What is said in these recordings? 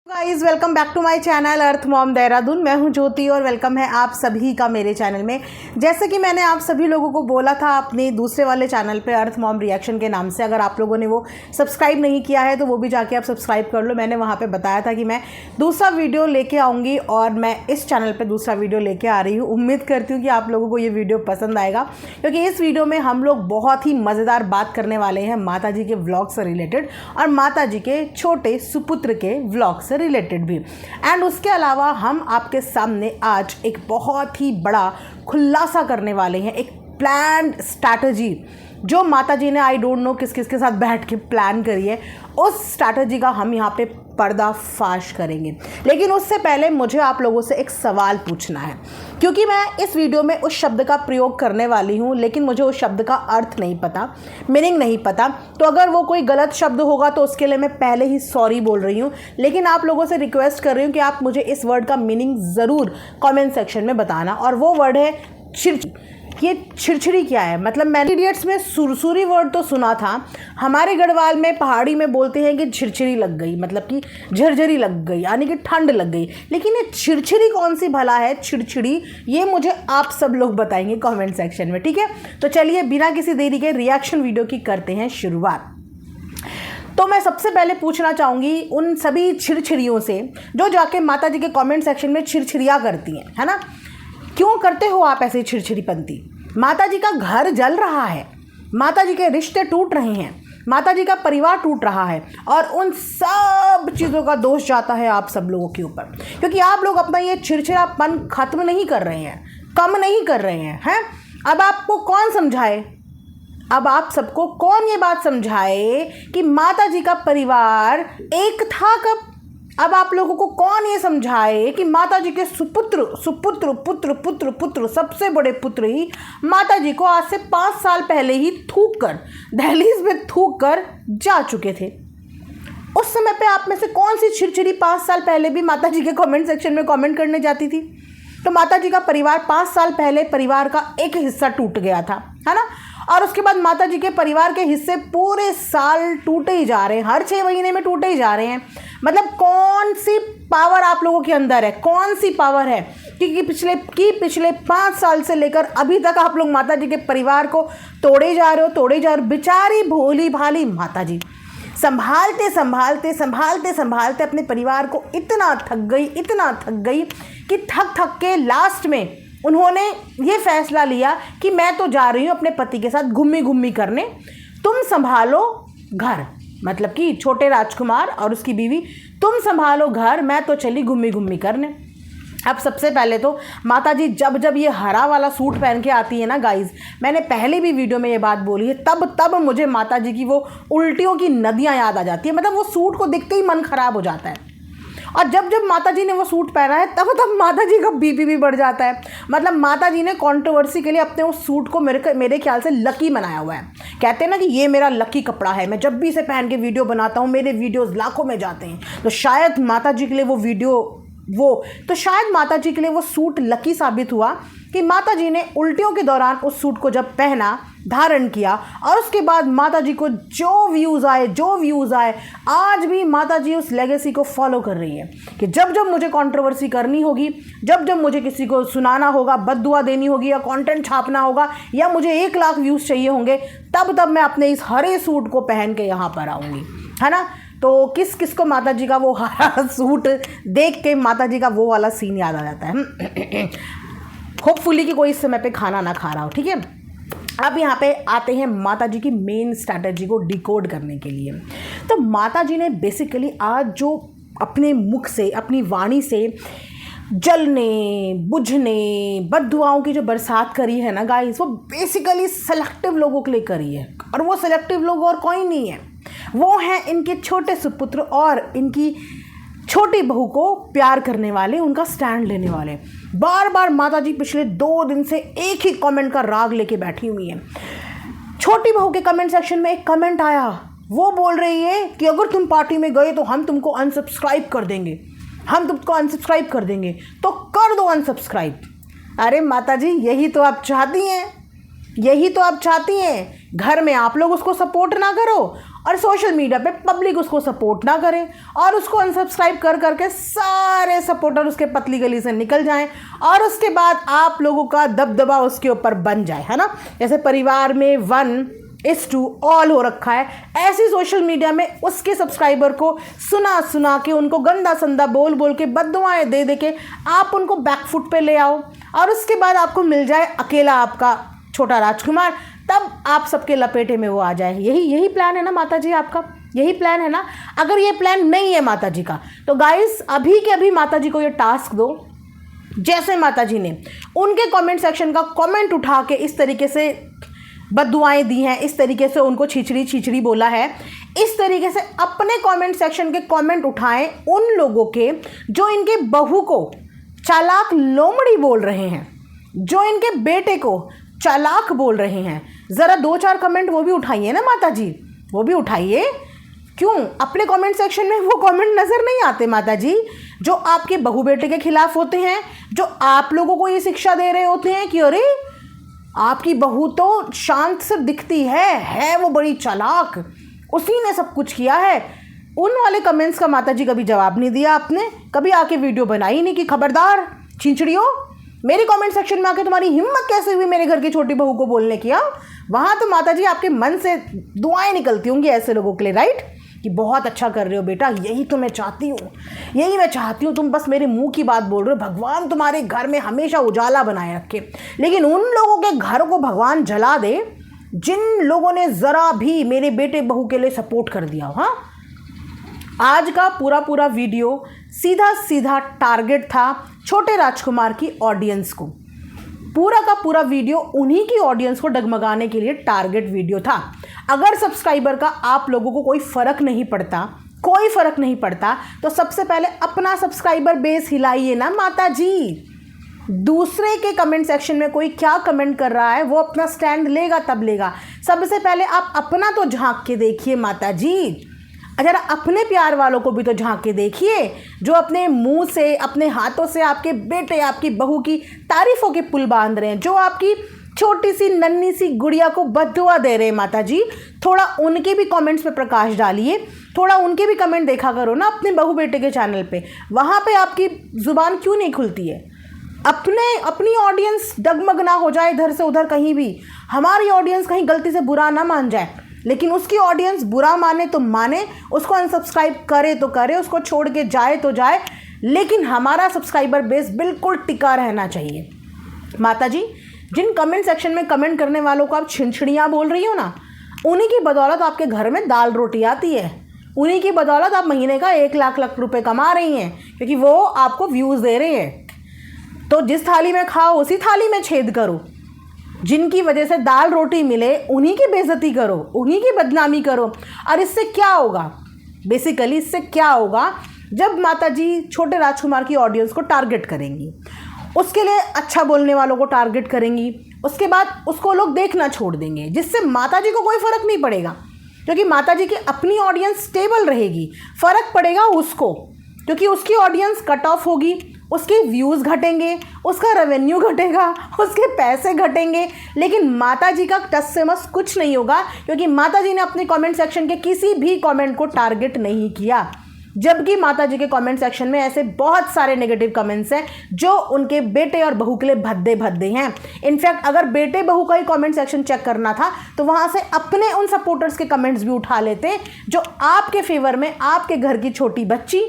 Guys welcome back to my channel earth mom Dehradun. मैं हूं ज्योति और वेलकम है आप सभी का मेरे चैनल में। जैसे कि मैंने आप सभी लोगों को बोला था अपने दूसरे वाले चैनल पे अर्थ मॉम रिएक्शन के नाम से, अगर आप लोगों ने वो सब्सक्राइब नहीं किया है तो वो भी जाके आप सब्सक्राइब कर लो। मैंने वहाँ पर बताया था कि मैं दूसरा वीडियो लेके आऊँगी और मैं इस चैनल पर दूसरा वीडियो लेके आ रही हूँ। उम्मीद करती हूँ कि आप लोगों को ये वीडियो पसंद आएगा, क्योंकि इस वीडियो में हम लोग बहुत ही मज़ेदार बात करने वाले हैं माता जी के व्लॉग से रिलेटेड और माता जी के छोटे सुपुत्र के व्लॉग से रिलेटेड भी। एंड उसके अलावा हम आपके सामने आज एक बहुत ही बड़ा खुलासा करने वाले हैं, एक प्लान्ड स्ट्रैटेजी जो माता जी ने आई डोंट नो किस किस के साथ बैठ के प्लान करी है। उस स्ट्रैटेजी का हम यहाँ पे पर्दाफाश करेंगे। लेकिन उससे पहले मुझे आप लोगों से एक सवाल पूछना है, क्योंकि मैं इस वीडियो में उस शब्द का प्रयोग करने वाली हूँ लेकिन मुझे उस शब्द का अर्थ नहीं पता, मीनिंग नहीं पता। तो अगर वो कोई गलत शब्द होगा तो उसके लिए मैं पहले ही सॉरी बोल रही हूँ। लेकिन आप लोगों से रिक्वेस्ट कर रही हूँ कि आप मुझे इस वर्ड का मीनिंग ज़रूर कॉमेंट सेक्शन में बताना। और वो वर्ड है छिरछिरी। ये छिरछिरी क्या है? मतलब मैंने इडियट्स में सुरसुरी वर्ड तो सुना था, हमारे गढ़वाल में पहाड़ी में बोलते हैं कि छिरछिरी लग गई, मतलब कि झरझरी लग गई, यानी कि ठंड लग गई। लेकिन ये छिरछिरी कौन सी भला है छिरछिरी, ये मुझे आप सब लोग बताएंगे कमेंट सेक्शन में, ठीक है? तो चलिए बिना किसी देरी के रिएक्शन वीडियो की करते हैं शुरुआत। तो मैं सबसे पहले पूछना चाहूँगी उन सभी छिरछिरियों से जो जाके माता जी के कमेंट सेक्शन में छिरछिरिया करती हैं, है ना? क्यों करते हो आप ऐसे छिरछिरीपंती? माता जी का घर जल रहा है, माता जी के रिश्ते टूट रहे हैं, माता जी का परिवार टूट रहा है और उन सब चीज़ों का दोष जाता है आप सब लोगों के ऊपर, क्योंकि आप लोग अपना ये छिरछिरापन खत्म नहीं कर रहे हैं, कम नहीं कर रहे हैं। अब आपको कौन समझाए, अब आप सबको कौन ये बात समझाए कि माता जी का परिवार एक था कब? अब आप लोगों को कौन ये समझाए कि माता जी के सुपुत्र सुपुत्र पुत्र पुत्र पुत्र सबसे बड़े पुत्र ही माता जी को आज से 5 साल पहले ही थूक कर, दहलीज में थूक कर जा चुके थे। उस समय पे आप में से कौन सी छिरछिरी 5 साल पहले भी माता जी के कमेंट सेक्शन में कमेंट करने जाती थी? तो माता जी का परिवार 5 साल पहले परिवार का एक हिस्सा टूट गया था, है ना? और उसके बाद माता जी के परिवार के हिस्से पूरे साल टूटे ही जा रहे हैं, हर 6 महीने में टूटे ही जा रहे हैं। मतलब कौन सी पावर आप लोगों के अंदर है, कौन सी पावर है कि पिछले 5 साल से लेकर अभी तक आप लोग माता जी के परिवार को तोड़े जा रहे हो। बेचारी भोली भाली माता जी संभालते संभालते संभालते संभालते अपने परिवार को इतना थक गई कि थक के लास्ट में उन्होंने ये फैसला लिया कि मैं तो जा रही हूँ अपने पति के साथ घूमी करने, तुम संभालो घर, मतलब कि छोटे राजकुमार और उसकी बीवी, तुम संभालो घर, मैं तो चली घूमी करने। अब सबसे पहले तो माता जी जब ये हरा वाला सूट पहन के आती है ना गाइज, मैंने पहले भी वीडियो में ये बात बोली है, तब मुझे माता जी की वो उल्टियों की नदियाँ याद आ जाती है। मतलब वो सूट को देखते ही मन खराब हो जाता है। और जब माता जी ने वो सूट पहना है तब माता जी का बीपी भी बढ़ जाता है। मतलब माता जी ने कंट्रोवर्सी के लिए अपने उस सूट को मेरे ख्याल से लकी बनाया हुआ है। कहते हैं ना कि ये मेरा लकी कपड़ा है, मैं जब भी इसे पहन के वीडियो बनाता हूँ मेरे वीडियोज़ लाखों में जाते हैं। तो शायद माता जी के लिए शायद माता जी के लिए वो सूट लकी साबित हुआ कि माता जी ने उल्टियों के दौरान उस सूट को जब पहना, धारण किया और उसके बाद माता जी को जो व्यूज़ आए, आज भी माता जी उस लेगेसी को फॉलो कर रही है कि जब मुझे कंट्रोवर्सी करनी होगी, जब मुझे किसी को सुनाना होगा, बद्दुआ देनी होगी या कंटेंट छापना होगा या मुझे 1 लाख व्यूज़ चाहिए होंगे, तब मैं अपने इस हरे सूट को पहन के यहाँ पर आऊँगी, है ना? तो किस को माता जी का वो हरा सूट देख के माता जी का वो वाला सीन याद आ जाता है। होपफुली कि कोई इस समय पे खाना ना खा रहा हो, ठीक है? अब यहाँ पे आते हैं माता जी की मेन स्ट्रैटेजी को डिकोड करने के लिए। तो माता जी ने बेसिकली आज जो अपने मुख से, अपनी वाणी से जलने बुझने बद्दुआओं की जो बरसात करी है ना गाइस, वो बेसिकली सेलेक्टिव लोगों के लिए करी है। और वो सेलेक्टिव लोग और कोई नहीं है, वो हैं इनके छोटे सुपुत्र और इनकी छोटी बहू को प्यार करने वाले, उनका स्टैंड लेने वाले। बार माता जी पिछले 2 दिन से एक ही कमेंट का राग लेके बैठी हुई हैं। छोटी बहू के कमेंट सेक्शन में एक कमेंट आया, वो बोल रही है कि अगर तुम पार्टी में गए तो हम तुमको अनसब्सक्राइब कर देंगे, तो कर दो अनसब्सक्राइब। अरे माता जी यही तो आप चाहती हैं, घर में आप लोग उसको सपोर्ट ना करो और सोशल मीडिया पे पब्लिक उसको सपोर्ट ना करे और उसको अनसब्सक्राइब कर करके सारे सपोर्टर उसके पतली गली से निकल जाएं और उसके बाद आप लोगों का दबदबा उसके ऊपर बन जाए, है ना। जैसे परिवार में 1:2 ऑल हो रखा है, ऐसी सोशल मीडिया में उसके सब्सक्राइबर को सुना सुना के, उनको गंदा संदा बोल बोल के, बद्दुआएं दे दे के आप उनको बैकफुट पे ले आओ और उसके बाद आपको मिल जाए अकेला आपका छोटा राजकुमार, तब आप सबके लपेटे में वो आ जाए। यही प्लान है ना माता जी आपका, यही प्लान है ना। अगर ये प्लान नहीं है माता जी का तो गाइस अभी के अभी माता जी को ये टास्क दो, जैसे माता जी ने उनके कमेंट सेक्शन का कमेंट उठा के इस तरीके से बद्दुआएं दी हैं, इस तरीके से उनको छिछड़ी बोला है, इस तरीके से अपने कमेंट सेक्शन के कमेंट उठाएं उन लोगों के जो इनके बहू को चालाक लोमड़ी बोल रहे हैं, जो इनके बेटे को चालाक बोल रहे हैं। ज़रा 2-4 कमेंट वो भी उठाइए ना माता जी, वो भी उठाइए। क्यों अपने कमेंट सेक्शन में वो कमेंट नज़र नहीं आते माता जी, जो आपके बहू बेटे के खिलाफ होते हैं, जो आप लोगों को ये शिक्षा दे रहे होते हैं कि अरे आपकी बहू तो शांत से दिखती है वो बड़ी चालाक, उसी ने सब कुछ किया है। उन वाले कमेंट्स का माता जी कभी जवाब नहीं दिया आपने, कभी आके वीडियो बनाई नहीं कि खबरदार छिंचड़ियों, मेरे कमेंट सेक्शन में आके तुम्हारी हिम्मत कैसे हुई मेरे घर की छोटी बहू को बोलने की। वहाँ तो माता जी आपके मन से दुआएं निकलती होंगी ऐसे लोगों के लिए, राइट, कि बहुत अच्छा कर रहे हो बेटा, यही तो मैं चाहती हूँ, यही मैं चाहती हूँ, तुम बस मेरे मुंह की बात बोल रहे हो, भगवान तुम्हारे घर में हमेशा उजाला बनाए रखे। लेकिन उन लोगों के घर को भगवान जला दे जिन लोगों ने ज़रा भी मेरे बेटे बहू के लिए सपोर्ट कर दिया हो। हाँ, आज का पूरा वीडियो सीधा टारगेट था छोटे राजकुमार की ऑडियंस को, पूरा का पूरा वीडियो उन्हीं की ऑडियंस को डगमगाने के लिए टारगेट वीडियो था। अगर सब्सक्राइबर का आप लोगों को कोई फ़र्क नहीं पड़ता तो सबसे पहले अपना सब्सक्राइबर बेस हिलाइए ना माता जी। दूसरे के कमेंट सेक्शन में कोई क्या कमेंट कर रहा है वो अपना स्टैंड लेगा तब लेगा। सबसे पहले आप अपना तो झांक के देखिए माता जी, अगर अपने प्यार वालों को भी तो झांक के देखिए, जो अपने मुंह से अपने हाथों से आपके बेटे आपकी बहू की तारीफ़ों के पुल बांध रहे हैं, जो आपकी छोटी सी नन्ही सी गुड़िया को बद्दुआ दे रहे हैं माता जी, थोड़ा उनके भी कमेंट्स पे प्रकाश डालिए, थोड़ा उनके भी कमेंट देखा करो ना अपने बहू बेटे के चैनल पे। वहाँ पे आपकी ज़ुबान क्यों नहीं खुलती है? अपनी ऑडियंस डगमग ना हो जाए इधर से उधर कहीं भी, हमारी ऑडियंस कहीं गलती से बुरा ना मान जाए, लेकिन उसकी ऑडियंस बुरा माने तो माने, उसको अनसब्सक्राइब करे तो करे, उसको छोड़ के जाए तो जाए, लेकिन हमारा सब्सक्राइबर बेस बिल्कुल टिका रहना चाहिए। माता जी जिन कमेंट सेक्शन में कमेंट करने वालों को आप छिंछड़ियाँ बोल रही हो ना, उन्हीं की बदौलत आपके घर में दाल रोटी आती है, उन्हीं की बदौलत आप महीने का 1 लाख रुपए कमा रही हैं, क्योंकि वो आपको व्यूज़ दे रहे हैं। तो जिस थाली में खाओ उसी थाली में छेद करो, जिनकी वजह से दाल रोटी मिले उन्हीं की बेइज्जती करो, उन्हीं की बदनामी करो। और इससे क्या होगा, बेसिकली इससे क्या होगा, जब माता जी छोटे राजकुमार की ऑडियंस को टारगेट करेंगी, उसके लिए अच्छा बोलने वालों को टारगेट करेंगी, उसके बाद उसको लोग देखना छोड़ देंगे, जिससे माता जी को कोई फ़र्क नहीं पड़ेगा, क्योंकि माता जी की अपनी ऑडियंस स्टेबल रहेगी। फ़र्क पड़ेगा उसको, क्योंकि उसकी ऑडियंस कट ऑफ होगी, उसके व्यूज़ घटेंगे, उसका रेवेन्यू घटेगा, उसके पैसे घटेंगे, लेकिन माता जी का टस से मस कुछ नहीं होगा, क्योंकि माता जी ने अपने कमेंट सेक्शन के किसी भी कमेंट को टारगेट नहीं किया। जबकि माता जी के कमेंट सेक्शन में ऐसे बहुत सारे नेगेटिव कमेंट्स हैं जो उनके बेटे और बहू के लिए भद्दे हैं। इनफैक्ट अगर बेटे बहू का ही कमेंट सेक्शन चेक करना था तो वहाँ से अपने उन सपोर्टर्स के कमेंट्स भी उठा लेते जो आपके फेवर में आपके घर की छोटी बच्ची,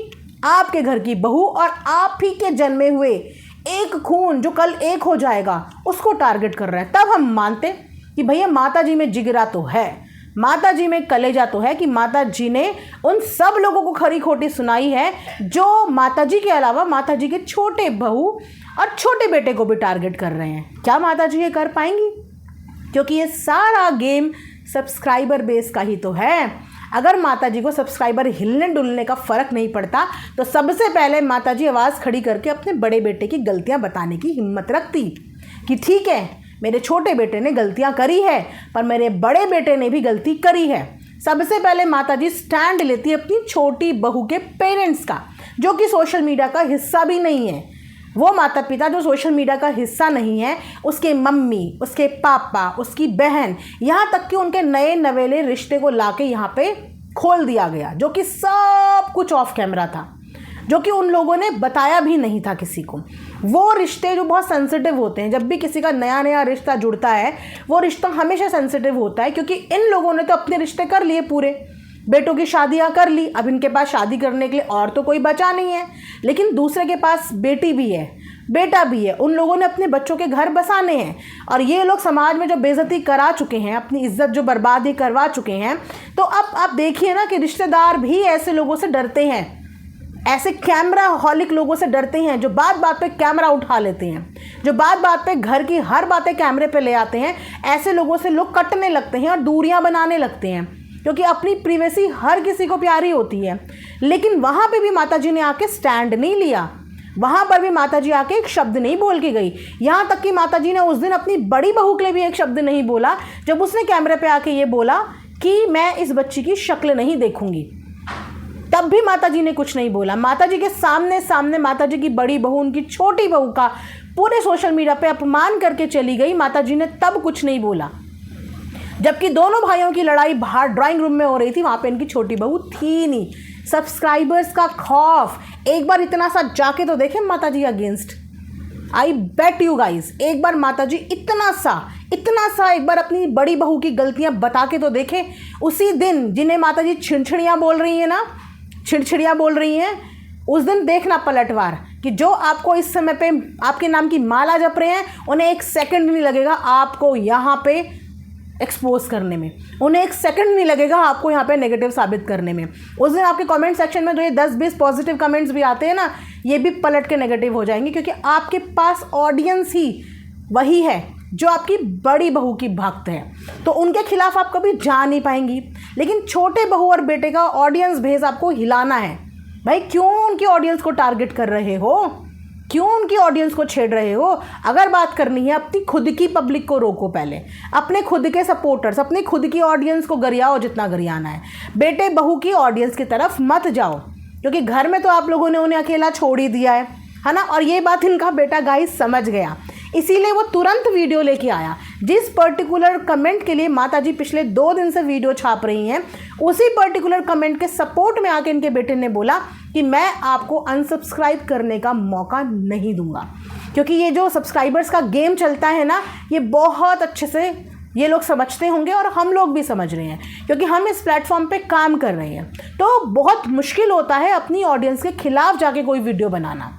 आपके घर की बहू और आप ही के जन्मे हुए एक खून जो कल एक हो जाएगा उसको टारगेट कर रहा है। तब हम मानते कि भैया माता जी में जिगरा तो है, माता जी में कलेजा तो है, कि माता जी ने उन सब लोगों को खरी खोटी सुनाई है जो माता जी के अलावा माता जी के छोटे बहू और छोटे बेटे को भी टारगेट कर रहे हैं। क्या माता जी ये कर पाएंगी? क्योंकि ये सारा गेम सब्सक्राइबर बेस का ही तो है। अगर माता जी को सब्सक्राइबर हिलने डुलने का फ़र्क नहीं पड़ता तो सबसे पहले माता जी आवाज़ खड़ी करके अपने बड़े बेटे की गलतियां बताने की हिम्मत रखती कि ठीक है मेरे छोटे बेटे ने गलतियां करी है पर मेरे बड़े बेटे ने भी गलती करी है। सबसे पहले माता जी स्टैंड लेती है अपनी छोटी बहू के पेरेंट्स का, जो कि सोशल मीडिया का हिस्सा भी नहीं है। वो माता पिता जो सोशल मीडिया का हिस्सा नहीं है, उसके मम्मी, उसके पापा, उसकी बहन, यहाँ तक कि उनके नए नवेले रिश्ते को लाके यहाँ पे खोल दिया गया, जो कि सब कुछ ऑफ कैमरा था, जो कि उन लोगों ने बताया भी नहीं था किसी को। वो रिश्ते जो बहुत सेंसिटिव होते हैं, जब भी किसी का नया नया रिश्ता जुड़ता है वो रिश्ता हमेशा सेंसिटिव होता है, क्योंकि इन लोगों ने तो अपने रिश्ते कर लिए पूरे, बेटों की शादियां कर ली, अब इनके पास शादी करने के लिए और तो कोई बचा नहीं है, लेकिन दूसरे के पास बेटी भी है, बेटा भी है, उन लोगों ने अपने बच्चों के घर बसाने हैं। और ये लोग समाज में जो बेइज्जती करा चुके हैं, अपनी इज्जत जो बर्बादी करवा चुके हैं, तो अब आप देखिए ना कि रिश्तेदार भी ऐसे लोगों से डरते हैं, ऐसे कैमरा हॉलिक लोगों से डरते हैं, जो बात बात पे कैमरा उठा लेते हैं, जो बात बात पे घर की हर बातें कैमरे पे ले आते हैं। ऐसे लोगों से लोग कटने लगते हैं और दूरियां बनाने लगते हैं, क्योंकि अपनी प्रिवेसी हर किसी को प्यारी होती है। लेकिन वहाँ पे भी माताजी ने आके स्टैंड नहीं लिया, वहाँ पर भी माताजी आके एक शब्द नहीं बोल के गई। यहाँ तक कि माताजी ने उस दिन अपनी बड़ी बहू के लिए भी एक शब्द नहीं बोला, जब उसने कैमरे पे आके ये बोला कि मैं इस बच्ची की शक्ल नहीं देखूंगी, तब भी माताजी ने कुछ नहीं बोला। माताजी के सामने माताजी की बड़ी बहू, उनकी छोटी बहू का पूरे सोशल मीडिया पे अपमान करके चली गई, माताजी ने तब कुछ नहीं बोला। जबकि दोनों भाइयों की लड़ाई बाहर ड्राइंग रूम में हो रही थी, वहाँ पे इनकी छोटी बहू थी नहीं। सब्सक्राइबर्स का खौफ, एक बार इतना सा जाके तो देखें माताजी against. I bet you guys, एक बार माताजी इतना सा एक बार अपनी बड़ी बहू की गलतियां बता के तो देखें। उसी दिन जिन्हें माताजी छिड़छिड़ियाँ बोल रही है ना, छिड़छिड़ियाँ बोल रही हैं, उस दिन देखना पलटवार कि जो आपको इस समय पे आपके नाम की माला जप रहे हैं, उन्हें एक सेकंड नहीं लगेगा आपको यहाँ पे एक्सपोज करने में, उन्हें एक सेकंड नहीं लगेगा आपको यहाँ पे नेगेटिव साबित करने में। उस दिन आपके कमेंट सेक्शन में जो ये 10-20 पॉजिटिव कमेंट्स भी आते हैं ना, ये भी पलट के नेगेटिव हो जाएंगे, क्योंकि आपके पास ऑडियंस ही वही है जो आपकी बड़ी बहू की भक्त है, तो उनके खिलाफ आप कभी जा नहीं पाएंगी। लेकिन छोटे बहू और बेटे का ऑडियंस बेस आपको हिलाना है। भाई क्यों उनकी ऑडियंस को टारगेट कर रहे हो, क्यों उनकी ऑडियंस को छेड़ रहे हो? अगर बात करनी है अपनी खुद की पब्लिक को रोको, पहले अपने खुद के सपोर्टर्स, अपनी खुद की ऑडियंस को गरियाओ जितना गरियाना है। बेटे बहू की ऑडियंस की तरफ मत जाओ, क्योंकि घर में तो आप लोगों ने उन्हें अकेला छोड़ ही दिया है ना। और ये बात इनका बेटा गाइस समझ गया, इसीलिए वो तुरंत वीडियो लेके आया। जिस पर्टिकुलर कमेंट के लिए माताजी पिछले 2 दिन से वीडियो छाप रही हैं, उसी पर्टिकुलर कमेंट के सपोर्ट में आके इनके बेटे ने बोला कि मैं आपको अनसब्सक्राइब करने का मौका नहीं दूंगा। क्योंकि ये जो सब्सक्राइबर्स का गेम चलता है ना, ये बहुत अच्छे से ये लोग समझते होंगे और हम लोग भी समझ रहे हैं, क्योंकि हम इस प्लेटफॉर्म पे काम कर रहे हैं। तो बहुत मुश्किल होता है अपनी ऑडियंस के खिलाफ जाके कोई वीडियो बनाना,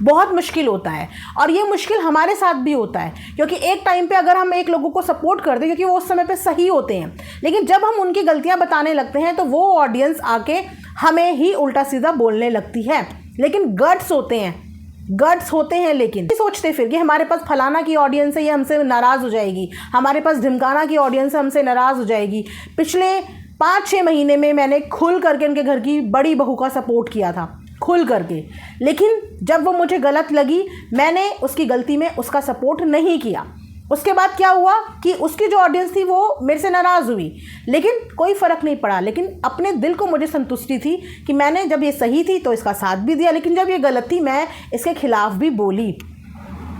बहुत मुश्किल होता है। और ये मुश्किल हमारे साथ भी होता है, क्योंकि एक टाइम पे अगर हम एक लोगों को सपोर्ट कर दें, क्योंकि वो उस समय पे सही होते हैं, लेकिन जब हम उनकी गलतियां बताने लगते हैं तो वो ऑडियंस आके हमें ही उल्टा सीधा बोलने लगती है। लेकिन गट्स होते हैं, लेकिन सोचते फिर कि हमारे पास फलाना की ऑडियंस है, ये हमसे नाराज़ हो जाएगी, हमारे पास ढिमकाना की ऑडियंस है, हमसे नाराज़ हो जाएगी। पिछले 5-6 महीने में मैंने खुल करके उनके घर की बड़ी बहू का सपोर्ट किया था, खुल करके। लेकिन जब वो मुझे गलत लगी, मैंने उसकी गलती में उसका सपोर्ट नहीं किया। उसके बाद क्या हुआ कि उसकी जो ऑडियंस थी वो मेरे से नाराज़ हुई, लेकिन कोई फ़र्क नहीं पड़ा। लेकिन अपने दिल को मुझे संतुष्टि थी कि मैंने जब ये सही थी तो इसका साथ भी दिया, लेकिन जब ये गलत थी मैं इसके खिलाफ भी बोली।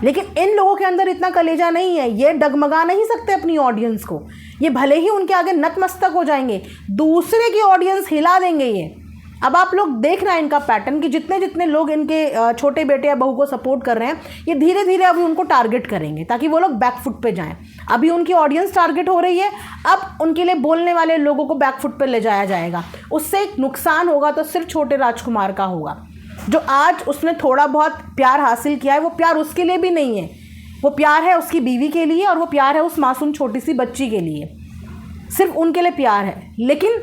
लेकिन इन लोगों के अंदर इतना कलेजा नहीं है, ये डगमगा नहीं सकते अपनी ऑडियंस को। ये भले ही उनके आगे नतमस्तक हो जाएंगे, दूसरे की ऑडियंस हिला देंगे ये। अब आप लोग देख रहे हैं इनका पैटर्न कि जितने जितने लोग इनके छोटे बेटे या बहू को सपोर्ट कर रहे हैं, ये धीरे धीरे अभी उनको टारगेट करेंगे ताकि वो लोग बैकफुट पे जाएं। अभी उनकी ऑडियंस टारगेट हो रही है, अब उनके लिए बोलने वाले लोगों को बैकफुट पे ले जाया जाएगा। उससे नुकसान होगा तो सिर्फ छोटे राजकुमार का होगा। जो आज उसने थोड़ा बहुत प्यार हासिल किया है, वो प्यार उसके लिए भी नहीं है, वो प्यार है उसकी बीवी के लिए, और वो प्यार है उस मासूम छोटी सी बच्ची के लिए, सिर्फ उनके लिए प्यार है। लेकिन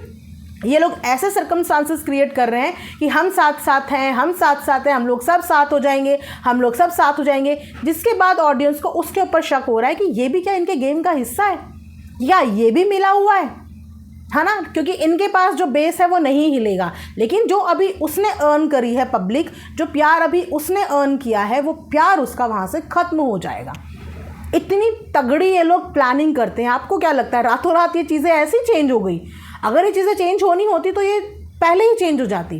ये लोग ऐसे सर्कमस्टांसेस क्रिएट कर रहे हैं कि हम साथ साथ हैं, हम साथ साथ हैं, हम लोग सब साथ हो जाएंगे, हम लोग सब साथ हो जाएंगे, जिसके बाद ऑडियंस को उसके ऊपर शक हो रहा है कि ये भी क्या इनके गेम का हिस्सा है, या ये भी मिला हुआ है ना। क्योंकि इनके पास जो बेस है वो नहीं हिलेगा, लेकिन जो अभी उसने अर्न करी है पब्लिक, जो प्यार अभी उसने अर्न किया है, वो प्यार उसका वहाँ से ख़त्म हो जाएगा। इतनी तगड़ी ये लोग प्लानिंग करते हैं। आपको क्या लगता है रातों रात ये चीज़ें ऐसी चेंज हो गई? अगर ये चीज़ें चेंज होनी होती तो ये पहले ही चेंज हो जाती।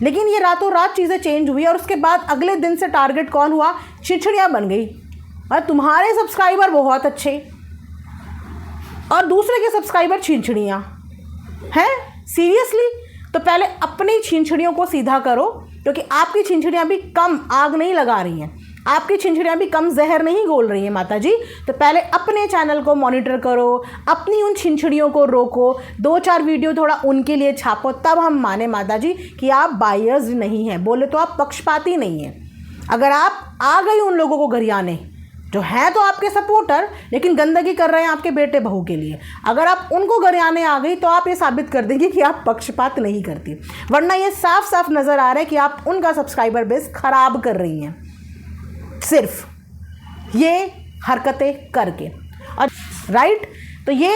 लेकिन ये रातों रात चीज़ें चेंज हुई और उसके बाद अगले दिन से टारगेट कौन हुआ? छिछड़ियाँ बन गई। और तुम्हारे सब्सक्राइबर बहुत अच्छे और दूसरे के सब्सक्राइबर छिछड़ियाँ हैं। सीरियसली? तो पहले अपनी छिछड़ियों को सीधा करो, क्योंकि आपकी छिछड़ियाँ भी कम आग नहीं लगा रही हैं, आपकी छिछड़ियाँ भी कम जहर नहीं घोल रही हैं माता जी। तो पहले अपने चैनल को मॉनिटर करो, अपनी उन छिछड़ियों को रोको, 2-4 वीडियो थोड़ा उनके लिए छापो, तब हम माने माता जी कि आप बायर्स नहीं हैं। बोले तो आप पक्षपाती नहीं हैं। अगर आप आ गई उन लोगों को गरियाने जो हैं तो आपके सपोर्टर, लेकिन गंदगी कर रहे हैं आपके बेटे बहू के लिए, अगर आप उनको गरियाने आ गई तो आप ये साबित कर देंगे कि आप पक्षपात नहीं करती। वरना ये साफ साफ नज़र आ रहा है कि आप उनका सब्सक्राइबर बेस खराब कर रही हैं सिर्फ ये हरकतें करके। और राइट, तो ये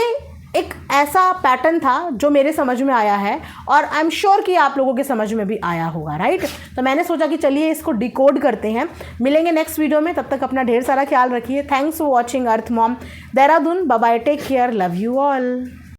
एक ऐसा पैटर्न था जो मेरे समझ में आया है और आई एम श्योर कि आप लोगों के समझ में भी आया होगा। राइट, तो मैंने सोचा कि चलिए इसको डिकोड करते हैं। मिलेंगे नेक्स्ट वीडियो में, तब तक अपना ढेर सारा ख्याल रखिए। Thanks for watching earth mom Dehradun. Bye bye, take care, love you all.